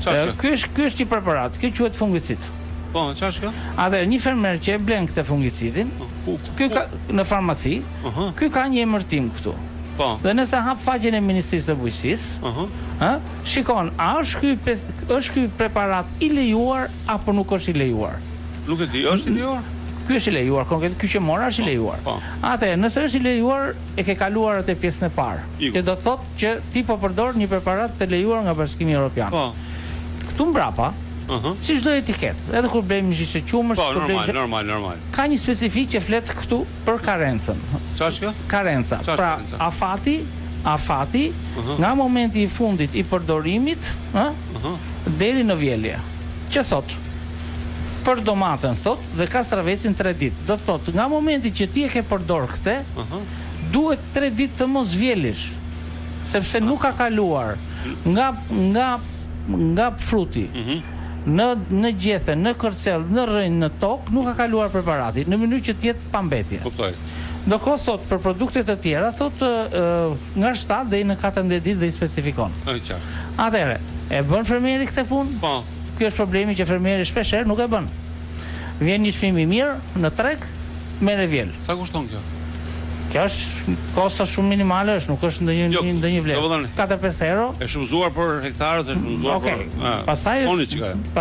Ky është i preparat, kjo quhet fungicid. Po, çfarë është kjo? Atëherë një fermer që e blen këtë fungicidin, ky ka në farmaci, ky ka një emërtim këtu. Po. Dhe nëse hap faqen e Ministrisë së Bujqësisë, shikon, a është ky preparat i lejuar apo nuk është i lejuar? Nuk e di, është i lejuar? Ky është i lejuar, konkret ky që mora është i lejuar. Atëherë, nëse është i lejuar, e ke kaluar atë pjesën e parë. Që do të thotë që ti po përdor një preparat të lejuar nga Bashkimi Evropian. Po. Këtu mbrapa, si çdo etiket, edhe kur blejmë një shishe qumësh, normal. ka një specifik që flet këtu për karencën. Çfarë është kjo? Karenca. Pra, afati nga momenti i fundit i përdorimit, deri në vjelje. Që thot? Për domatën thot dhe kastravecin 3 ditë. Do thot, nga momenti që ti e ke përdor këtë, duhet 3 ditë të mos vjelish, sepse nuk ka kaluar nga fruti. Në gjethe, në kërcel, në rrënjë, në tokë, nuk ka kaluar preparati, në mënyrë që t'jetë pambetje. Kuptoj. Ndërkohë thot për produktet e tjera, thot nga 7 deri në 14 ditë dhe i specifikon. Atëherë, e bën fermeri këtë punë? Po. Ky është problemi që fermeri shpeshherë nuk e bën. Vjen një çmim i mirë në treg, merr e vjel. Sa kushton kjo? Kjo është kosto shumë minimale, është, nuk është ndonjë vlerë. 4-5 euro. Është shumëzuar për hektarët, është shumëzuar për. Pastaj